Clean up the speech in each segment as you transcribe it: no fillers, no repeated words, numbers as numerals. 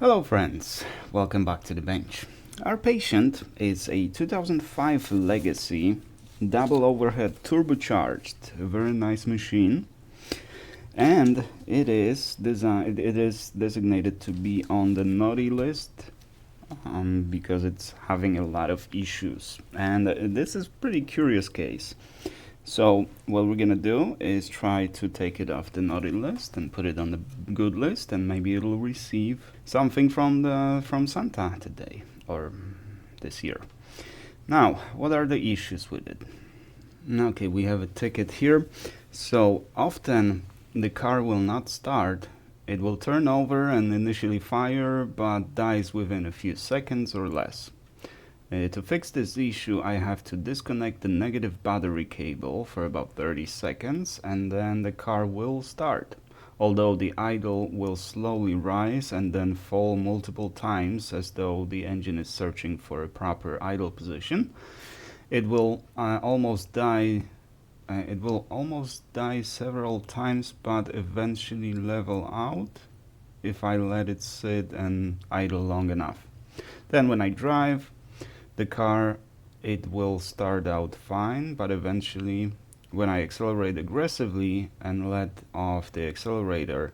Hello friends, welcome back to the bench. Our patient is a 2005 Legacy double overhead turbocharged, a very nice machine, and it is designated to be on the naughty list because it's having a lot of issues, and this is pretty curious case. So what we're gonna do is try to take it off the naughty list and put it on the good list, and maybe it'll receive something from Santa today or this year. Now, what are the issues with it? Okay, we have a ticket here. So often the car will not start. It will turn over and initially fire, but dies within a few seconds or less. To fix this issue, I have to disconnect the negative battery cable for about 30 seconds, and then the car will start. Although the idle will slowly rise and then fall multiple times as though the engine is searching for a proper idle position. It will almost die several times, but eventually level out if I let it sit and idle long enough. Then when I drive the car, it will start out fine, but eventually when I accelerate aggressively and let off the accelerator,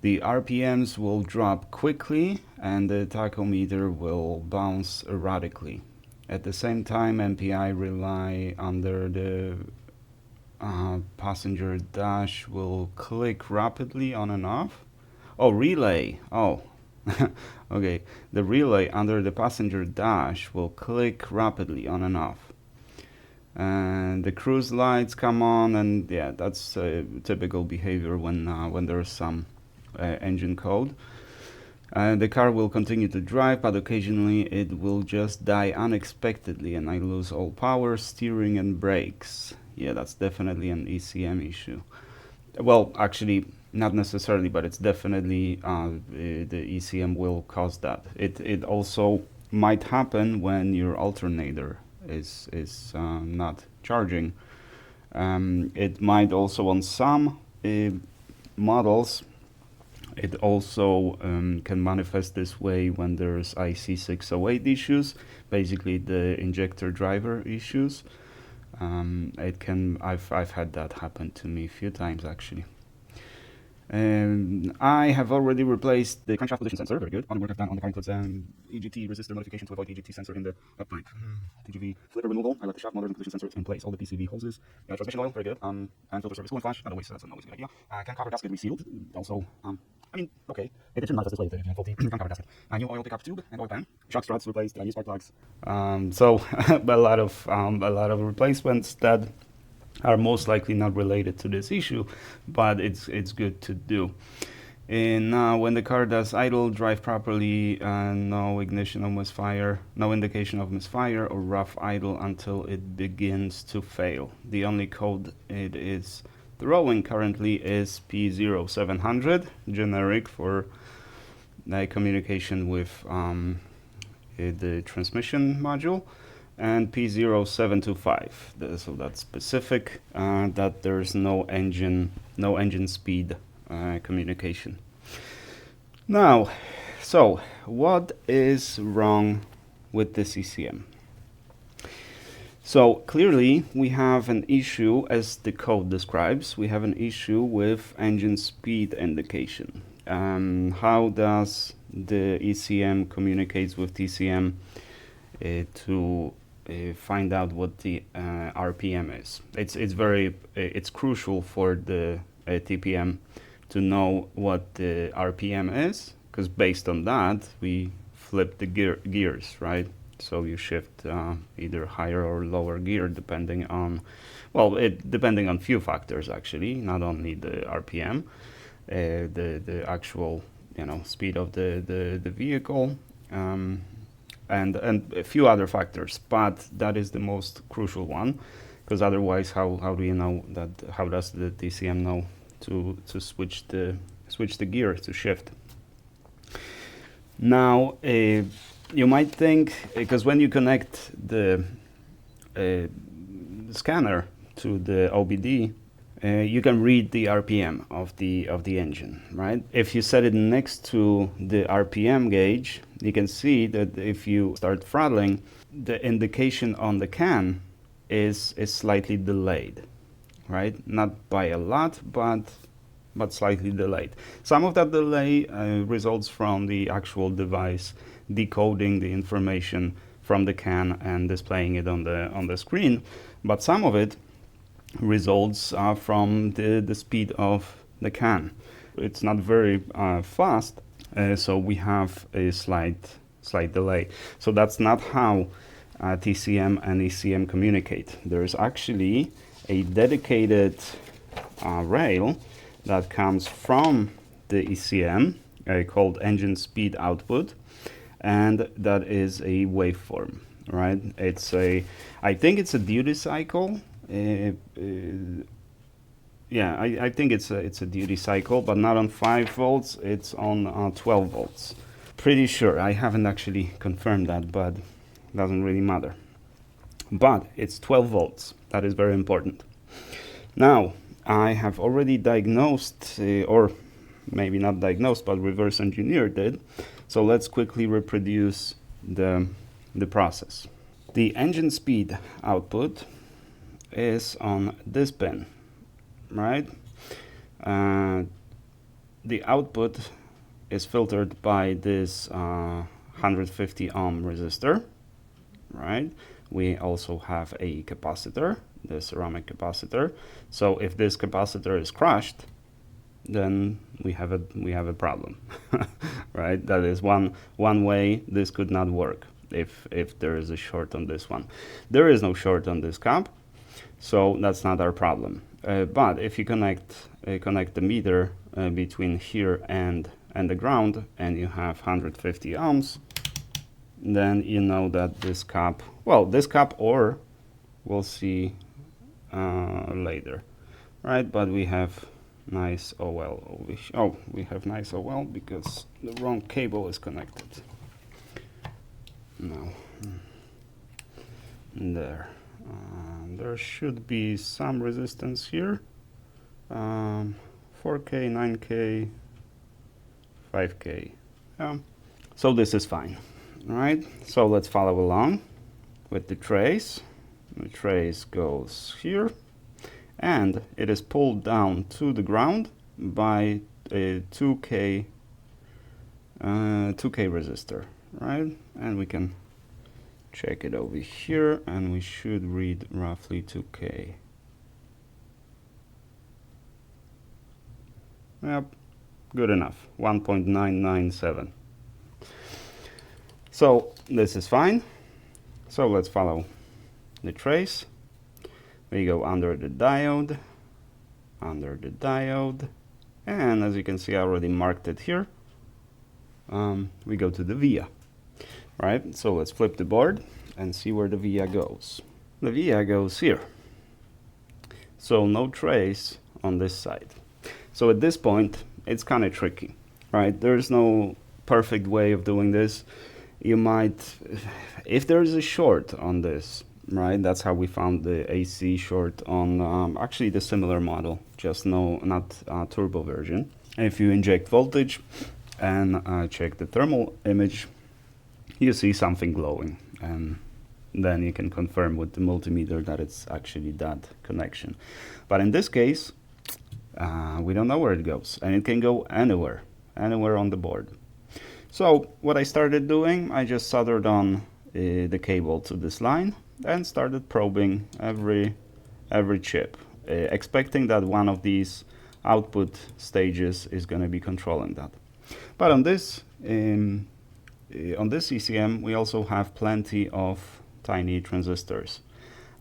the RPMs will drop quickly and the tachometer will bounce erratically. At the same time, MPI relay under the passenger dash will click rapidly on and off. Oh, relay. Oh, okay. The relay under the passenger dash will click rapidly on and off. And the cruise lights come on, and yeah, that's typical behavior when there's some engine code. The car will continue to drive, but occasionally it will just die unexpectedly and I lose all power, steering and brakes. Yeah, that's definitely an ECM issue. Well, actually, not necessarily, but it's definitely the ECM will cause that. It also might happen when your alternator is not charging. It might also, on some models, it also can manifest this way when there's IC608 issues, basically the injector driver issues. I've had that happen to me a few times actually. I have already replaced the crankshaft position sensor, very good. Other work I've done on the car includes EGT resistor modification to avoid EGT sensor in the uppipe. TGV flipper removal, I left the shaft motor and position sensor in place, all the PCV hoses. Transmission oil, very good. And filter service coolant flash, that's not always a good idea. Can cover gasket resealed, also, okay. It shouldn't manifest this way if you faulty can cover gasket. New oil pickup tube and oil pan. Shock struts replaced, new spark plugs. So a lot of replacements that are most likely not related to this issue, but it's good to do. And when the car does idle, drive properly, no ignition of misfire, no indication of misfire or rough idle until it begins to fail. The only code it is throwing currently is P0700, generic for communication with the transmission module, and P0725. So that's specific that there's no engine speed communication. Now, so what is wrong with this ECM? So clearly we have an issue, as the code describes, we have an issue with engine speed indication. How does the ECM communicates with TCM to find out what the RPM is? It's crucial for the TPM to know what the RPM is, because based on that we flip the gears, right? So you shift either higher or lower gear depending on, depending on few factors actually, not only the RPM, the actual speed of the vehicle, and a few other factors, but that is the most crucial one, because otherwise how do you know that? How does the TCM know to switch the gear, to shift? Now you might think, because when you connect the scanner to the OBD, you can read the RPM of the engine, right? If you set it next to the RPM gauge, you can see that if you start throttling, the indication on the can is slightly delayed, right? Not by a lot, but slightly delayed. Some of that delay results from the actual device decoding the information from the can and displaying it on the screen, but some of it results from the speed of the can. It's not very fast, so we have a slight delay. So that's not how TCM and ECM communicate. There's actually a dedicated rail that comes from the ECM called engine speed output, and that is a waveform, right? It's I think it's a duty cycle. Yeah, I think it's a duty cycle, but not on 5 volts, it's on 12 volts. Pretty sure. I haven't actually confirmed that, but doesn't really matter. But it's 12 volts. That is very important. Now, I have already diagnosed, or maybe not diagnosed, but reverse engineered it. So let's quickly reproduce the process. The engine speed output is on this pin, right? The output is filtered by this 150 ohm resistor, right? We also have a capacitor, the ceramic capacitor. So if this capacitor is crushed, then we have a problem, right? That is one way this could not work if there is a short on this one. There is no short on this cap, so that's not our problem. But if you connect the meter between here and the ground, and you have 150 ohms, then you know that this cap, well, this cap, or we'll see later, right? But we have nice OL. Oh, we have nice OL because the wrong cable is connected. No, there. There should be some resistance here. 4K, 9K, 5K. So this is fine. All right. So let's follow along with the trace. The trace goes here, and it is pulled down to the ground by a 2K resistor, right? And we can check it over here, and we should read roughly 2K. Yep, good enough, 1.997. So this is fine. So let's follow the trace. We go under the diode, and as you can see, I already marked it here. We go to the via, right? So let's flip the board and see where the via goes. The via goes here. So no trace on this side. So at this point, it's kind of tricky, right? There's no perfect way of doing this. You might, if there's a short on this, right? That's how we found the AC short on actually the similar model, just not turbo version. If you inject voltage and check the thermal image, you see something glowing, and then you can confirm with the multimeter that it's actually that connection. But in this case, we don't know where it goes, and it can go anywhere on the board. So what I started doing, I just soldered on the cable to this line and started probing every chip, expecting that one of these output stages is going to be controlling that. But on this ECM, we also have plenty of tiny transistors,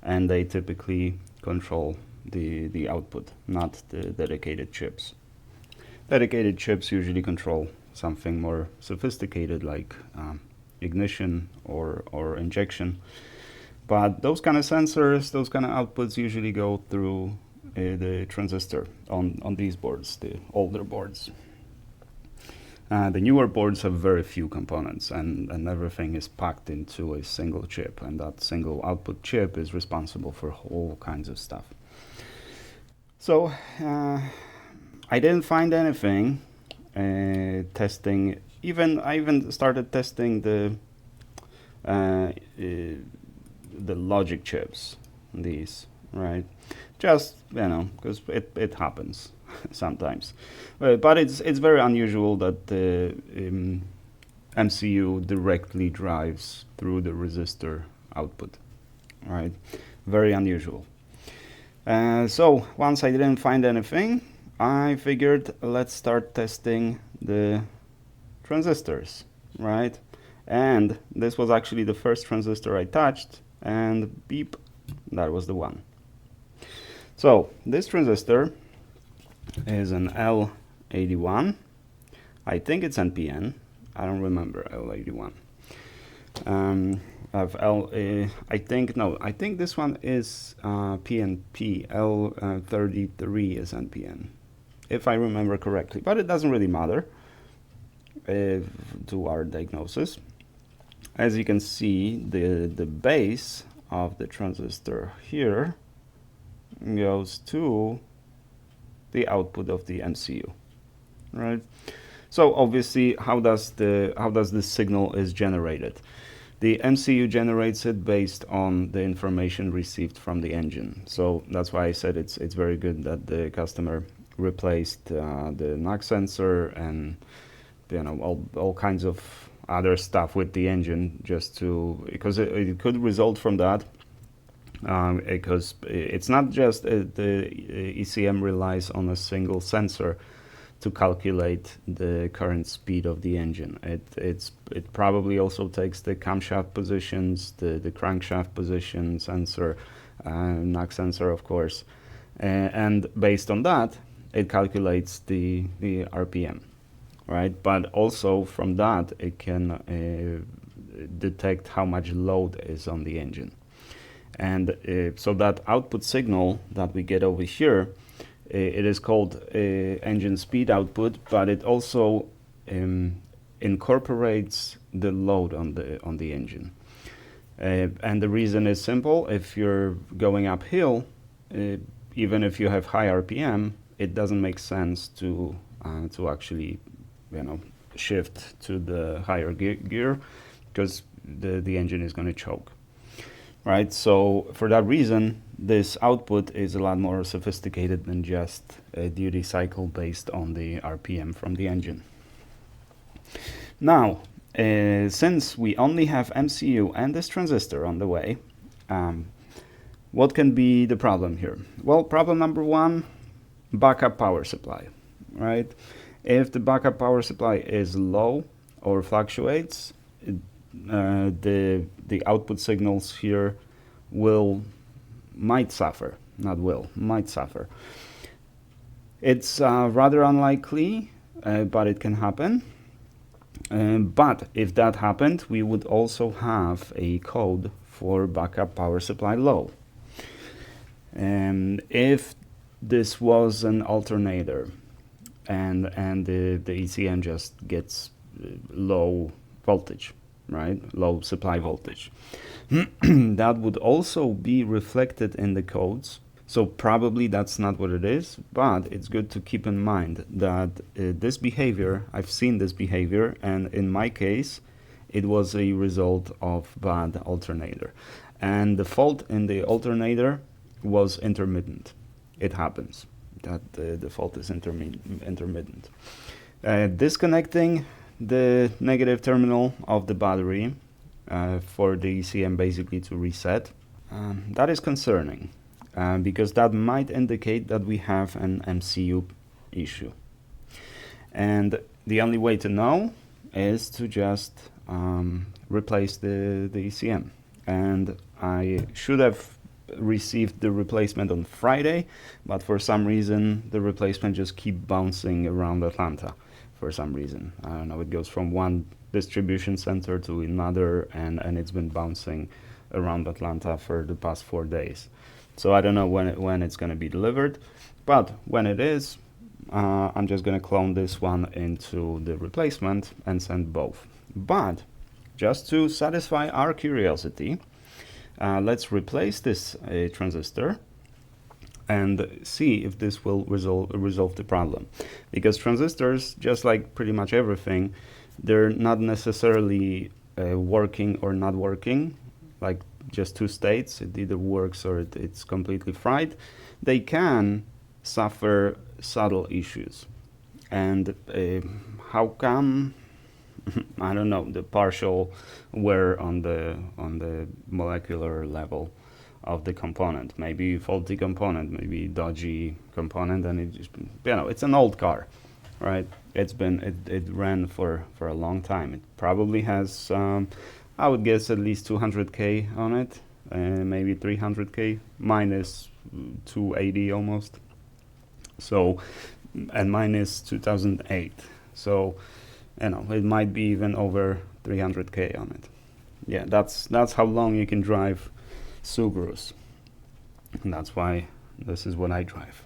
and they typically control the output, not the dedicated chips. Dedicated chips usually control something more sophisticated, like ignition or injection. But those kind of sensors, those kind of outputs usually go through the transistor on these boards, the older boards. The newer boards have very few components, and everything is packed into a single chip, and that single output chip is responsible for all kinds of stuff. So I didn't find anything testing. I even started testing the logic chips, these, right? Just, because it happens sometimes. But it's very unusual that the MCU directly drives through the resistor output, right? Very unusual. So once I didn't find anything, I figured let's start testing the transistors, right? And this was actually the first transistor I touched, and beep, that was the one. So this transistor is an L81. I think it's NPN. I don't remember L81. I think this one is PNP. L33 is NPN, if I remember correctly, but it doesn't really matter to our diagnosis. As you can see, the base of the transistor here goes to the output of the MCU, right? So obviously, how does this signal is generated? The MCU generates it based on the information received from the engine. So that's why I said it's very good that the customer replaced the knock sensor and all kinds of other stuff with the engine, just because it could result from that. Because it's not just the ECM relies on a single sensor to calculate the current speed of the engine. It probably also takes the camshaft positions, the crankshaft position sensor, knock sensor, of course, and based on that, it calculates the RPM, right? But also from that, it can detect how much load is on the engine. And so that output signal that we get over here, it is called engine speed output, but it also incorporates the load on the engine. And the reason is simple: if you're going uphill, even if you have high RPM, it doesn't make sense to actually shift to the higher gear, because the engine is going to choke. Right, so for that reason, this output is a lot more sophisticated than just a duty cycle based on the RPM from the engine. Now, since we only have MCU and this transistor on the way, what can be the problem here? Well, problem number one, backup power supply, right? If the backup power supply is low or fluctuates, the output signals here might suffer. It's rather unlikely, but it can happen. But if that happened, we would also have a code for backup power supply low. If this was an alternator and the ECM just gets low voltage, right? Low supply voltage. That would also be reflected in the codes. So probably that's not what it is, but it's good to keep in mind that this behavior, I've seen this behavior, and in my case, it was a result of bad alternator. And the fault in the alternator was intermittent. It happens that the fault is intermittent. Disconnecting the negative terminal of the battery for the ECM basically to reset, that is concerning because that might indicate that we have an MCU issue. And the only way to know is to just replace the ECM. And I should have received the replacement on Friday, but for some reason the replacement just keep bouncing around Atlanta. For some reason, I don't know, it goes from one distribution center to another, and it's been bouncing around Atlanta for the past 4 days. So I don't know when it's going to be delivered, but when it is, I'm just going to clone this one into the replacement and send both. But just to satisfy our curiosity, let's replace this transistor and see if this will resolve the problem. Because transistors, just like pretty much everything, they're not necessarily working or not working, like just two states. It either works or it's completely fried. They can suffer subtle issues. And how come? I don't know, the partial wear on the molecular level of the component, maybe faulty component, maybe dodgy component, and it just, it's an old car, right? It ran for a long time. It probably has I would guess at least 200k on it, maybe 300k. Mine is 280 almost. So, and mine is 2008. So, it might be even over 300k on it. Yeah, that's how long you can drive Subarus, and that's why this is what I drive.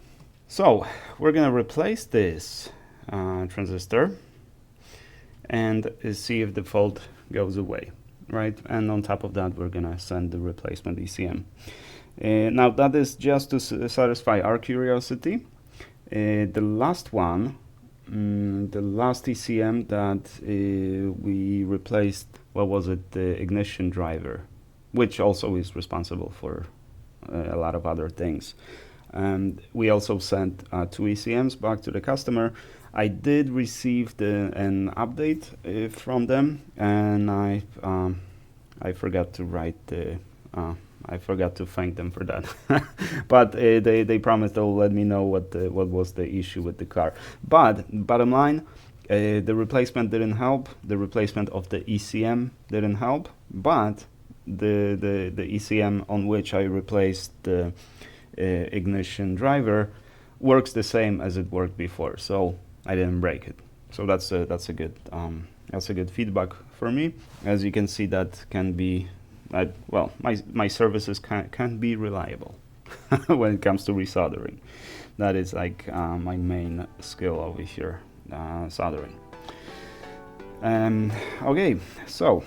So we're gonna replace this transistor and see if the fault goes away, right? And on top of that, we're gonna send the replacement ECM. Now that is just to satisfy our curiosity. The last one, the last ECM that we replaced, what was it? The ignition driver, which also is responsible for a lot of other things. And we also sent 2 ECMs back to the customer. I did receive an update from them, and I forgot to write I forgot to thank them for that. But they promised they'll let me know what was the issue with the car. But bottom line, the replacement didn't help. The replacement of the ECM didn't help. But the ECM on which I replaced the ignition driver works the same as it worked before, so I didn't break it. So that's a good feedback for me. As you can see, that can be my services can be reliable when it comes to resoldering. That is like my main skill over here, soldering. Okay, so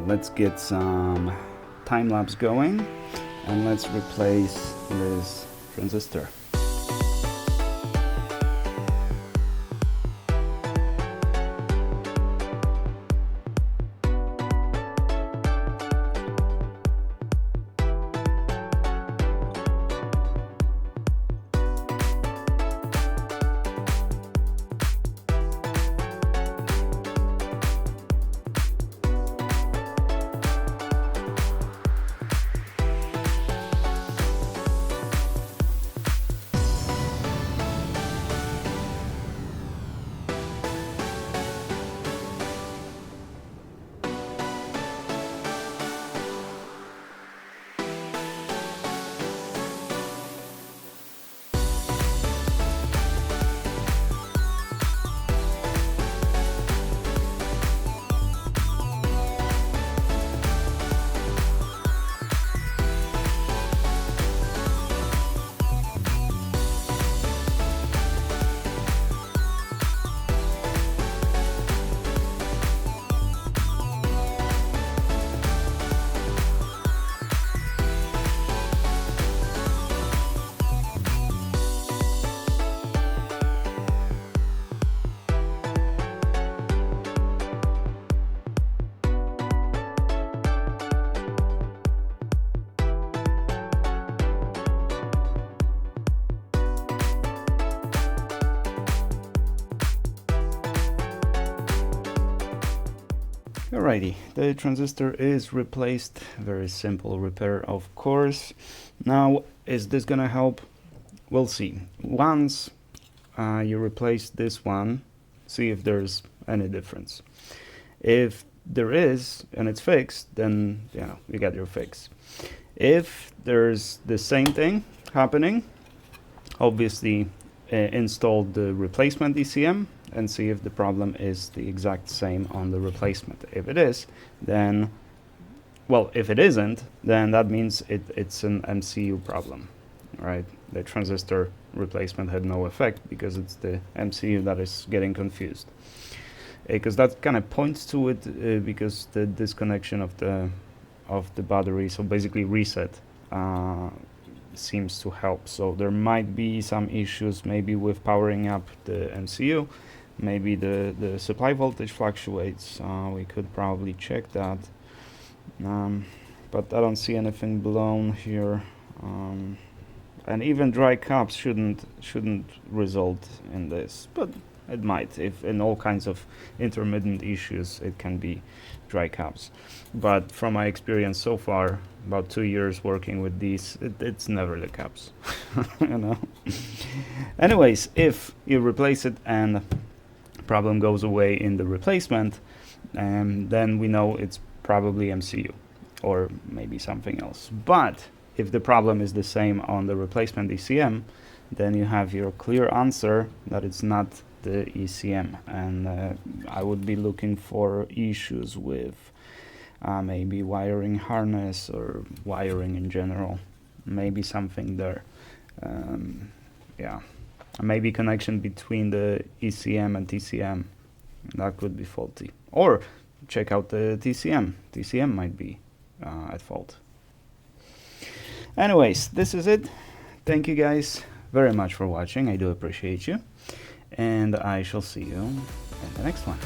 let's get some time lapse going, and let's replace this transistor. Alrighty, the transistor is replaced. Very simple repair, of course. Now, is this gonna help? We'll see. Once you replace this one, see if there's any difference. If there is, and it's fixed, then you got your fix. If there's the same thing happening, obviously install the replacement ECM and see if the problem is the exact same on the replacement. If it is, then, well, if it isn't, then that means it's an MCU problem, right? The transistor replacement had no effect because it's the MCU that is getting confused. Because that kind of points to it, because the disconnection of the battery, so basically reset seems to help. So there might be some issues maybe with powering up the MCU, maybe the supply voltage fluctuates. We could probably check that, but I don't see anything blown here, and even dry cups shouldn't result in this, but it might. If in all kinds of intermittent issues it can be dry cups, but from my experience so far, about 2 years working with these, it's never the cups. You know. Anyways, if you replace it and problem goes away in the replacement, then we know it's probably MCU or maybe something else. But if the problem is the same on the replacement ECM, then you have your clear answer that it's not the ECM, and I would be looking for issues with maybe wiring harness or wiring in general, maybe something there. Yeah, maybe connection between the ECM and TCM, that could be faulty. Or check out the TCM. TCM might be at fault. Anyways, this is it. Thank you guys very much for watching. I do appreciate you, and I shall see you in the next one.